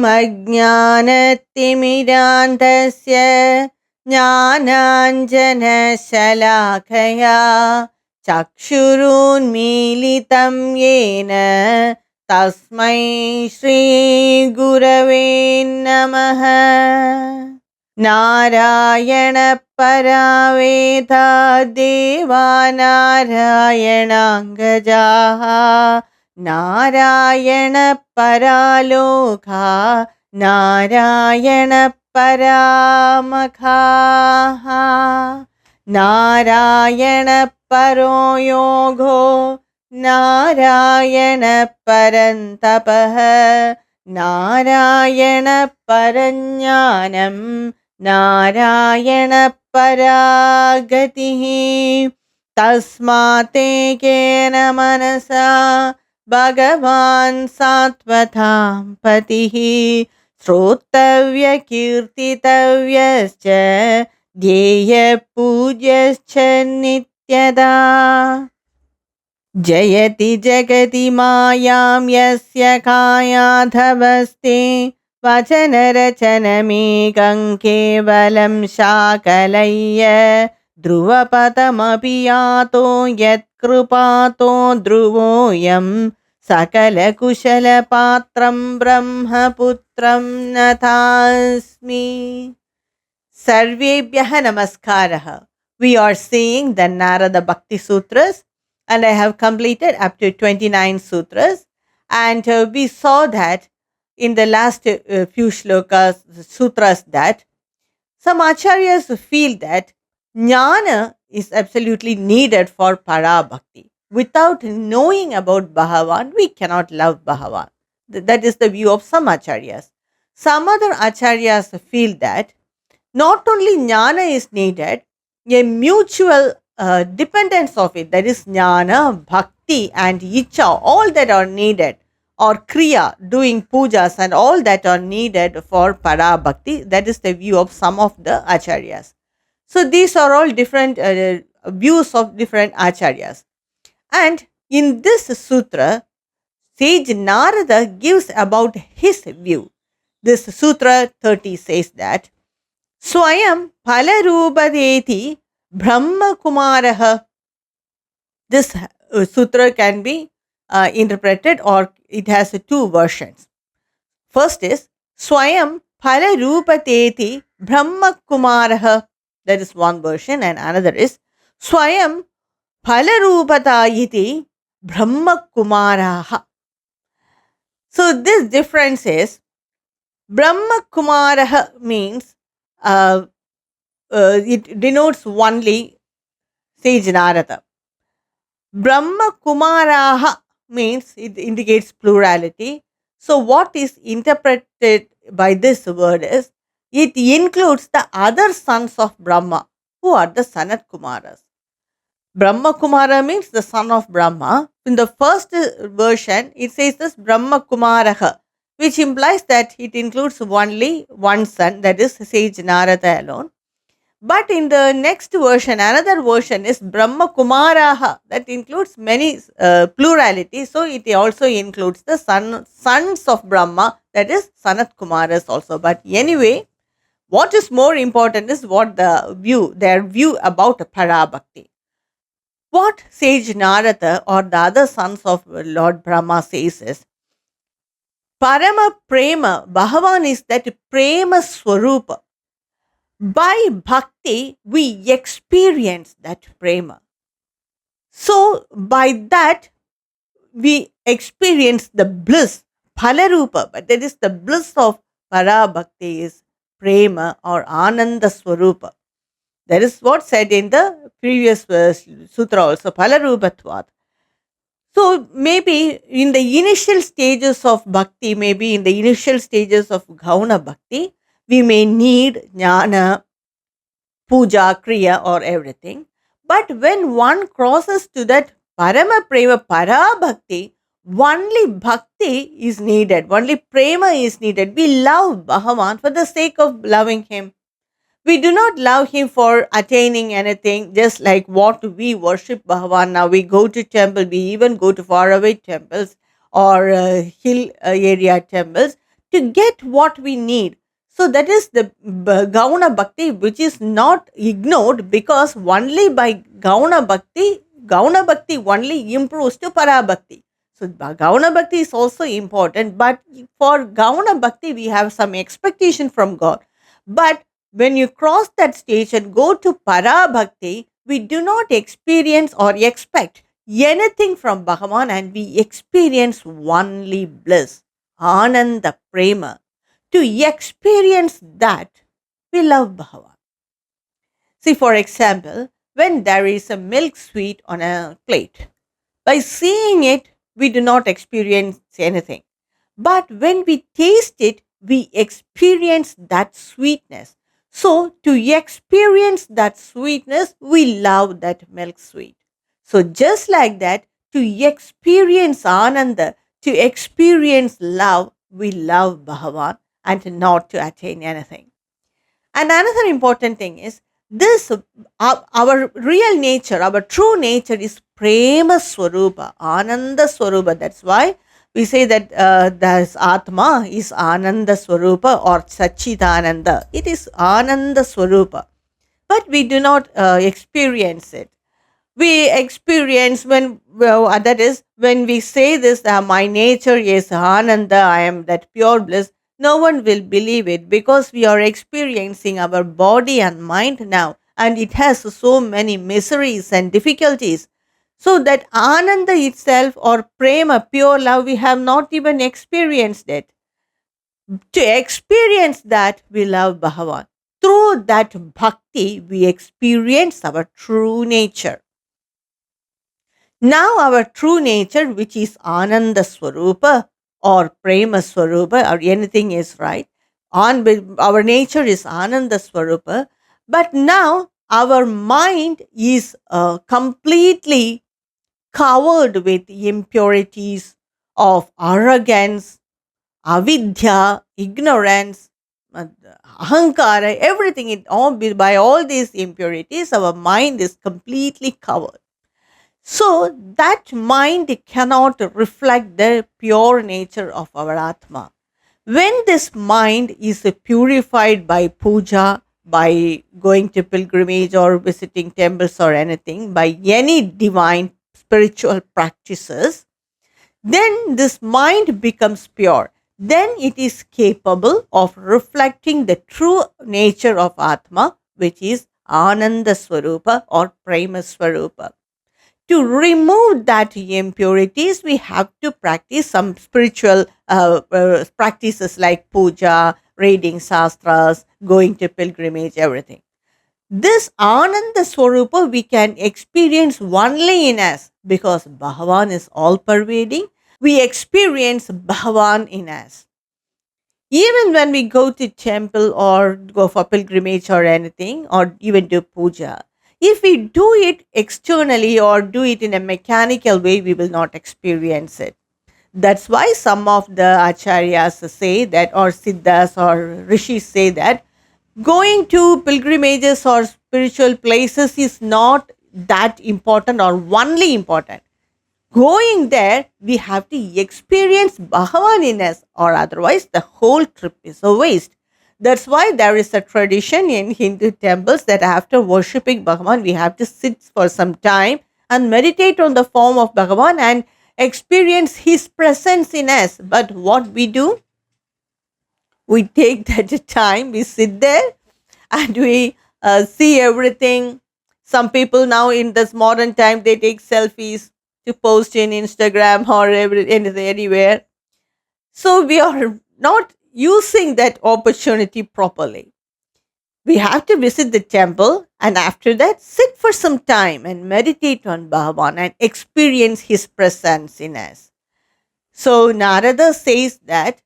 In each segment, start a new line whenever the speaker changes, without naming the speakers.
अज्ञानतिमिरान्धस्य ज्ञानाञ्जनशलाकया चक्षुरुन्मीलितं येन तस्मै श्रीगुरवे नमः। नारायण परावेदा देवा नारायणाङ्गजाः नारायण परालोका नारायण परामखाः नारायण परो योगो नारायण परन्तपः नारायण परज्ञानं नारायण परागतिः। तस्मातेकेन मनसा भगवान् सात्वतां पतिः श्रोतव्यकीर्तितव्यश्च ध्येयपूज्यश्च नित्यदा। जयति जगति मायां यस्य कायाधवस्ते वचनरचनमेकं केवलं शाकलय्य ध्रुवपदमपि यातो यत्कृपातो ध्रुवोऽयं सकलकुशलपात्रं ब्रह्मपुत्रं नतास्मि। सर्वेभ्यः नमस्कारः. We are seeing the Narada Bhakti Sutras, and I have completed up to 29 sutras, and we saw that in the last few shlokas, sutras, that some acharyas feel that jnana is absolutely needed for Para Bhakti. Without knowing about Bhagavan, we cannot love Bhagavan. That is the view of some acharyas. Some other acharyas feel that not only jnana is needed, a mutual dependence of it, that is jnana, bhakti and icha, all that are needed, or kriya, doing pujas and all that are needed for Para Bhakti. That is the view of some of the acharyas. So these are all different views of different acharyas. And in this sutra, Sage Narada gives about his view. This sutra 30 says that Swayam Phalarubadeti Brahma Kumaraha. This sutra can be interpreted, or it has two versions. First is Swayam Phalarupateti Brahma Kumaraha. That is one version, and another is Swayam Phalarupatayiti Brahma Kumaraha. So this difference is Brahma Kumaraha means it denotes only Sage Narada. Brahma Kumaraha means it indicates plurality. So what is interpreted by this word is it includes the other sons of Brahma, who are the Sanat Kumaras. Brahma Kumara means the son of Brahma. In the first version, it says this Brahma Kumaraha, which implies that it includes only one son, that is Sage Narada alone. But in the next version, another version is Brahma Kumaraha, that includes many plurality. So it also includes the sons of Brahma, that is Sanat Kumaras also. But anyway, what is more important is what their view about Para Bhakti. What Sage Narada or the other sons of Lord Brahma says is, Parama Prema, Bhagavan is that Prema Swarupa. By Bhakti, we experience that Prema. So, by that, we experience the bliss, Phalarupa, but that is the bliss of Para Bhakti is Prema or Ananda Swarupa. That is what said in the previous sutra also, Phalarupatvat. So maybe in the initial stages of bhakti, maybe in the initial stages of Gauna Bhakti, we may need jnana, puja, kriya or everything. But when one crosses to that Parama Prema, Para Bhakti, only bhakti is needed, only prema is needed. We love Bhagavan for the sake of loving him. We do not love him for attaining anything, just like what we worship Bhagavan. Now we go to temple, we even go to faraway temples or hill area temples to get what we need. So that is the Gauna Bhakti, which is not ignored, because only by Gauna Bhakti only improves to Para Bhakti. So Gauna Bhakti is also important, but for Gauna Bhakti we have some expectation from God. But when you cross that stage and go to Para Bhakti, we do not experience or expect anything from Bhagavan, and we experience only bliss, Ananda Prema. To experience that, we love Bhagavan. See, for example, when there is a milk sweet on a plate, by seeing it, we do not experience anything. But when we taste it, we experience that sweetness. So, to experience that sweetness, we love that milk sweet. So, just like that, to experience Ananda, to experience love, we love Bhagavan and not to attain anything. And another important thing is this, our real nature, our true nature is Prema Swarupa, Ananda Swarupa. That's why we say that this Atma is Ananda Swarupa or Sachidananda. It is Ananda Swarupa. But we do not experience it. We experience that is when we say this, my nature is Ananda, I am that pure bliss. No one will believe it, because we are experiencing our body and mind now, and it has so many miseries and difficulties. So that Ananda itself, or Prema, pure love, we have not even experienced it. To experience that, we love Bhagavan. Through that bhakti, we experience our true nature. Now our true nature, which is Ananda Swarupa or Prema Swarupa, or anything is right. Our nature is Ananda Swarupa, but now our mind is completely covered with impurities of arrogance, avidya, ignorance, ahankara, everything. By all these impurities, our mind is completely covered. So that mind cannot reflect the pure nature of our Atma. When this mind is purified by puja, by going to pilgrimage or visiting temples or anything, by any divine spiritual practices, then this mind becomes pure. Then it is capable of reflecting the true nature of Atma, which is Ananda Swarupa or Prema Swarupa. To remove that impurities, we have to practice some spiritual practices like puja, reading Sastras, going to pilgrimage, everything. This Ananda Swarupa we can experience only in us, because Bhagavan is all pervading. We experience Bhagavan in us. Even when we go to temple or go for pilgrimage or anything, or even do puja, if we do it externally or do it in a mechanical way, we will not experience it. That's why some of the acharyas say that, or siddhas or rishis say that, going to pilgrimages or spiritual places is not that important or only important. Going there, we have to experience Bhagavan in us, or otherwise the whole trip is a waste. That's why there is a tradition in Hindu temples that after worshipping Bhagavan, we have to sit for some time and meditate on the form of Bhagavan and experience his presence in us. But what we do? We take that time, we sit there and we see everything. Some people now in this modern time, they take selfies to post in Instagram or anywhere. So we are not using that opportunity properly. We have to visit the temple and after that sit for some time and meditate on Bhagavan and experience his presence in us. So Narada says that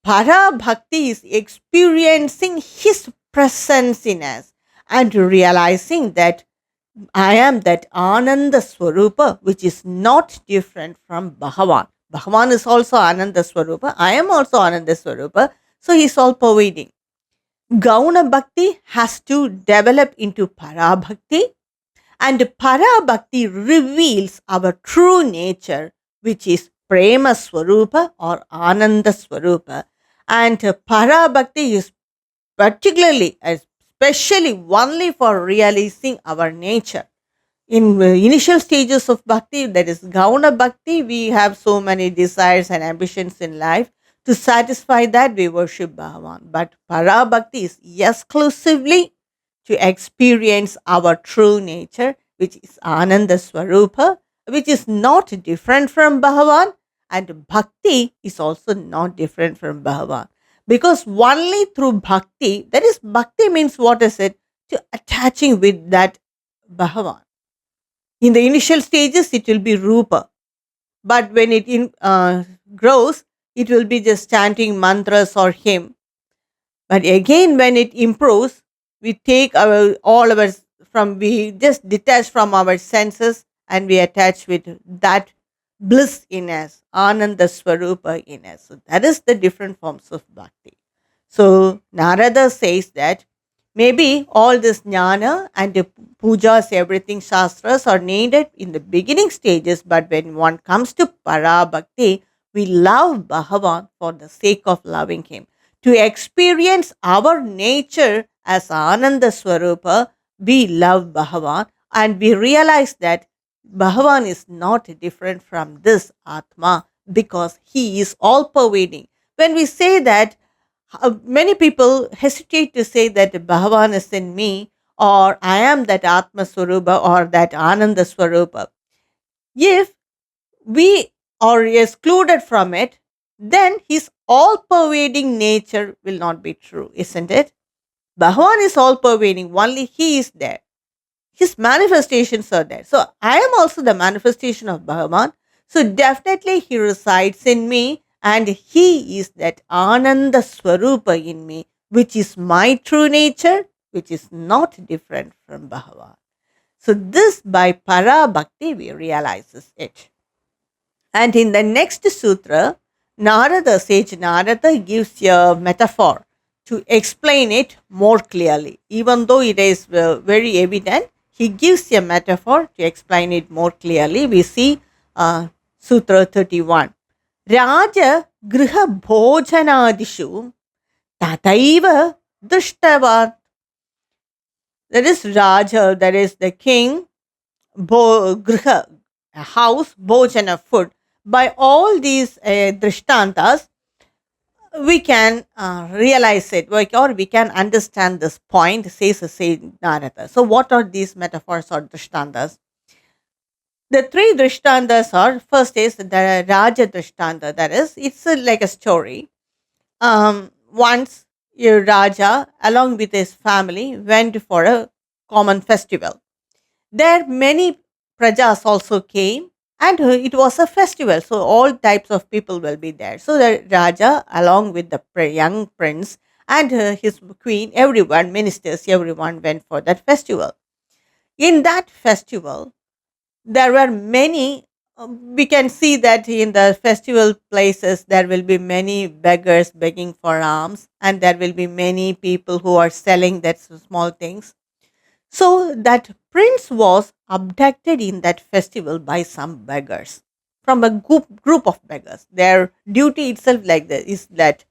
Para Bhakti is experiencing his presence in us and realizing that I am that Ananda Swarupa, which is not different from Bhagavan. Bhagavan is also Ananda Swarupa. I am also Ananda Swarupa. So he is all pervading. Gauna Bhakti has to develop into Para Bhakti, and Para Bhakti reveals our true nature, which is Prema Swarupa or Ananda Swarupa. And Para Bhakti is particularly, especially only for realizing our nature. In initial stages of bhakti, that is Gauna Bhakti, we have so many desires and ambitions in life. To satisfy that, we worship Bhagavan. But Para Bhakti is exclusively to experience our true nature, which is Ananda Swarupa, which is not different from Bhagavan, and Bhakti is also not different from Bhagavan. Because only through Bhakti, that is, Bhakti means what is it? To attaching with that Bhagavan. In the initial stages, it will be Rupa, but when it grows, it will be just chanting mantras or hymn. But again, when it improves, we take our all our from we just detach from our senses and we attach with that bliss in us, Ananda Swarupa in us. So that is the different forms of bhakti. So Narada says that maybe all this jnana and the pujas, everything, shastras are needed in the beginning stages, but when one comes to para bhakti, we love Bhagavan for the sake of loving him. To experience our nature as Ananda Swarupa, we love Bhagavan and we realize that Bhagavan is not different from this Atma because he is all pervading. When we say that, many people hesitate to say that Bhagavan is in me or I am that Atma Swarupa or that Ananda Swarupa. If we are excluded from it, then his all pervading nature will not be true, isn't it? Bhagavan is all pervading, only he is there. His manifestations are there. So I am also the manifestation of Bhagavan. So definitely he resides in me and he is that Ananda Swarupa in me, which is my true nature, which is not different from Bhagavan. So this by Para Bhakti we realizes it. And in the next sutra, Narada, Sage Narada gives a metaphor to explain it more clearly. Even though it is very evident, he gives a metaphor to explain it more clearly. We see Sutra 31. Raja griha bhojanadishu tataiva drishtavat. That is Raja, that is the king, griha, a house, bhojana, food. By all these drishtantas, we can realize it or we can understand this point, says Sage Narada. So, what are these metaphors or drishtantas? The three drishtantas are first is the Raja drishtanta, that is, it's like a story. Once a Raja, along with his family, went for a common festival. There many prajas also came and it was a festival. So all types of people will be there. So the Raja along with the young prince and his queen, everyone, ministers, everyone went for that festival. In that festival, there were many, we can see that in the festival places, there will be many beggars begging for alms and there will be many people who are selling that small things. So that prince was abducted in that festival by some beggars from a group of beggars. Their duty itself like that is that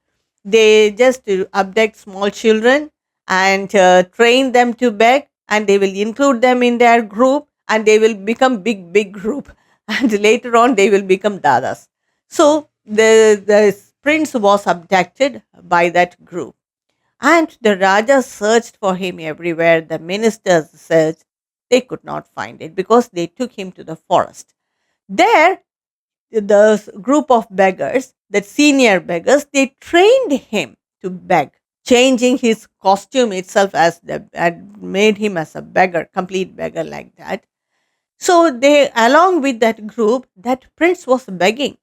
they just abduct small children and train them to beg and they will include them in their group and they will become big group and later on they will become dadas. So the prince was abducted by that group and the Raja searched for him everywhere. The ministers searched. They could not find it because they took him to the forest. There, the group of beggars, the senior beggars, they trained him to beg, changing his costume itself as the had made him as a beggar, complete beggar like that. So they, along with that group, that prince was begging.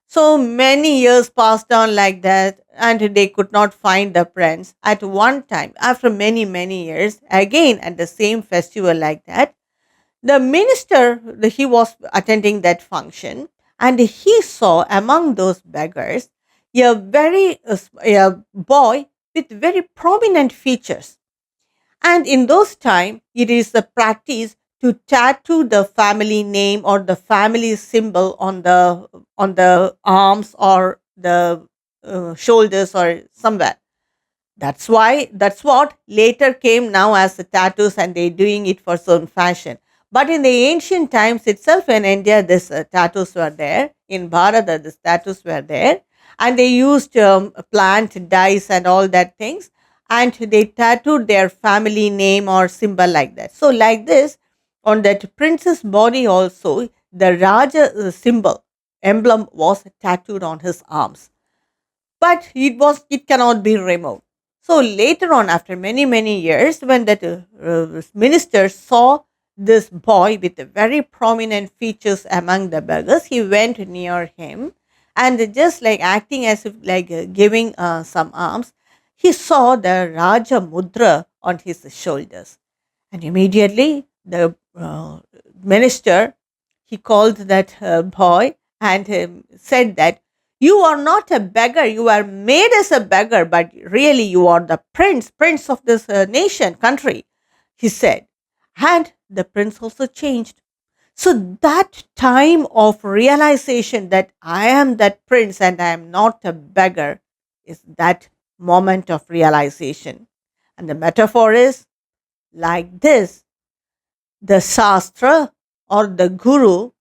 So many years passed on like that, and they could not find the prince. At one time, after many years, again at the same festival like that, the minister he was attending that function, and he saw among those beggars a boy with very prominent features. And in those time, it is the practice to tattoo the family name or the family symbol on the arms or the shoulders or somewhere. That's what later came now as the tattoos, and they're doing it for some fashion. But in the ancient times itself, in India, this tattoos were there. In Bharata, these tattoos were there, and they used plant dyes and all that things, and they tattooed their family name or symbol like that. So, like this, on that prince's body also, the Raja symbol emblem was tattooed on his arms, but it cannot be removed. So later on, after many years, when that minister saw this boy with very prominent features among the beggars, he went near him, and just like acting as if like giving some alms, he saw the Raja Mudra on his shoulders, and immediately the minister, he called that boy and said that you are not a beggar, you are made as a beggar, but really you are the prince of this nation, country, he said. And the prince also changed. So that time of realization that I am that prince and I am not a beggar is that moment of realization. And the metaphor is like this: the Shastra or the Guru,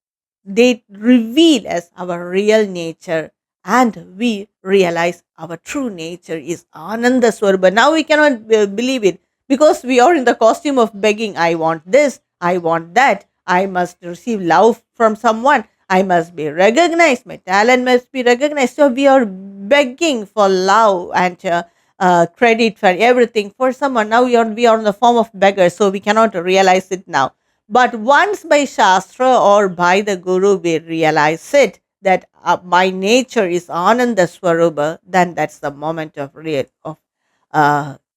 they reveal us our real nature, and we realize our true nature is Ananda Swarupa. Now we cannot believe it because we are in the costume of begging. I want this, I want that, I must receive love from someone, I must be recognized, my talent must be recognized. So we are begging for love and credit for everything for someone. Now we are in the form of beggars, so we cannot realize it now. But once by Shastra or by the Guru we realize it, that my nature is Ananda Swarupa, then that's the moment of real of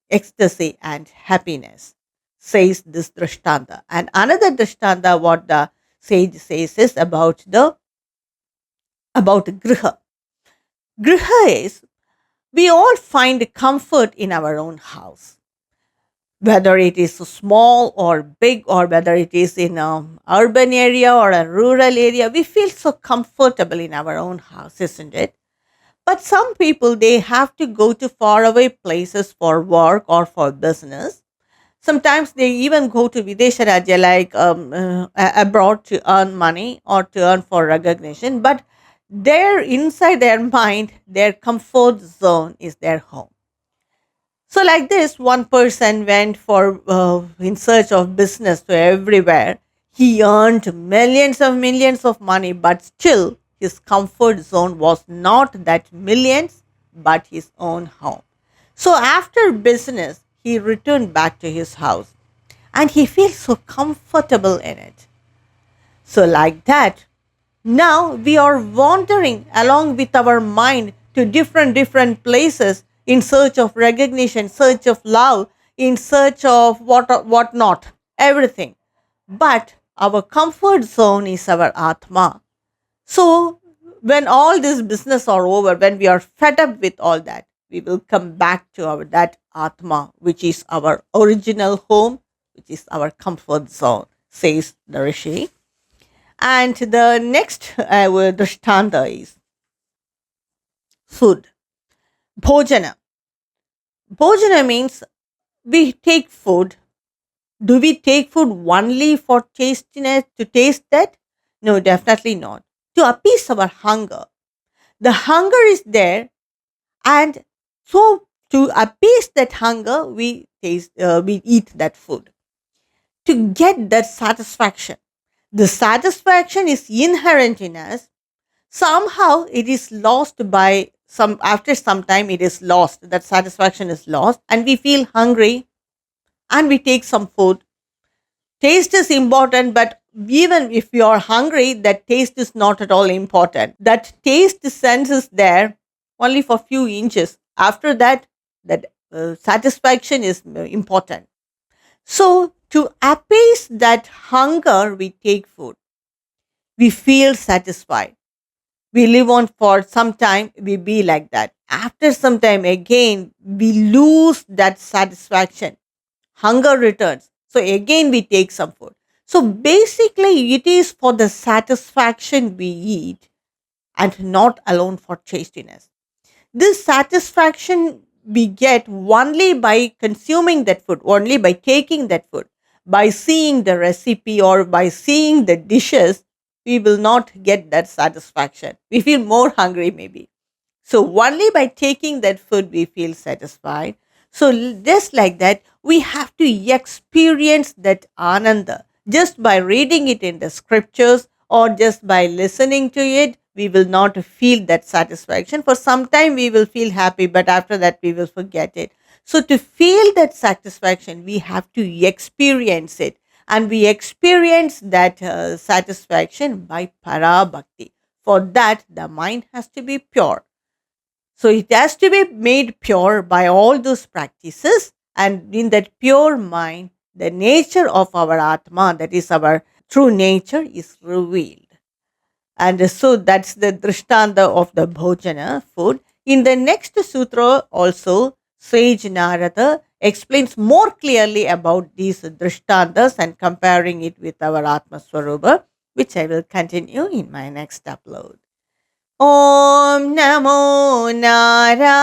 ecstasy and happiness, says this Drishtanta. And another Drishtanta, what the sage says is about Griha. Griha is, we all find comfort in our own house, whether it is small or big, or whether it is in an urban area or a rural area. We feel so comfortable in our own house, isn't it? But some people, they have to go to faraway places for work or for business. Sometimes they even go to Videsha Rajya, like abroad, to earn money or to earn for recognition. But their inside their mind, their comfort zone is their home. So, like this, one person went for in search of business to everywhere. He earned millions of money, but still his comfort zone was not that millions, but his own home. So, after business, he returned back to his house, and he feels so comfortable in it. So, like that, now we are wandering along with our mind to different places in search of recognition, search of love, in search of what not, everything. But our comfort zone is our Atma. So when all this business are over, when we are fed up with all that, we will come back to our that Atma, which is our original home, which is our comfort zone, says the Rishi. And the next Drishtanta is food. Bhojana. Bhojana means we take food. Do we take food only for tastiness, to taste that? No, definitely not. To appease our hunger. The hunger is there, and so to appease that hunger, we eat that food to get that satisfaction. The satisfaction is inherent in us. Somehow it is lost by some, after some time it is lost. That satisfaction is lost, and we feel hungry, and we take some food. Taste is important, but even if you are hungry, that taste is not at all important. That taste sense is there only for few inches. After that, that satisfaction is important. So to appease that hunger, we take food. We feel satisfied. We live on for some time, we be like that. After some time, again, we lose that satisfaction. Hunger returns. So again, we take some food. So basically, it is for the satisfaction we eat, and not alone for tastiness. This satisfaction we get only by consuming that food, only by taking that food, by seeing the recipe or by seeing the dishes. We will not get that satisfaction. We feel more hungry, maybe. So only by taking that food we feel satisfied. So just like that, we have to experience that ananda. Just by reading it in the scriptures or just by listening to it, we will not feel that satisfaction. For some time we will feel happy, but after that we will forget it. So to feel that satisfaction, we have to experience it. And we experience that satisfaction by Para Bhakti. For that, the mind has to be pure. So it has to be made pure by all those practices. And in that pure mind, the nature of our Atma, that is our true nature, is revealed. And so that's the Drishtanta of the Bhojana food. In the next sutra, also, Sage Narada explains more clearly about these Drishtantas and comparing it with our Atma Swarupa, which I will continue in my next upload. ॐ नमो नारायणाय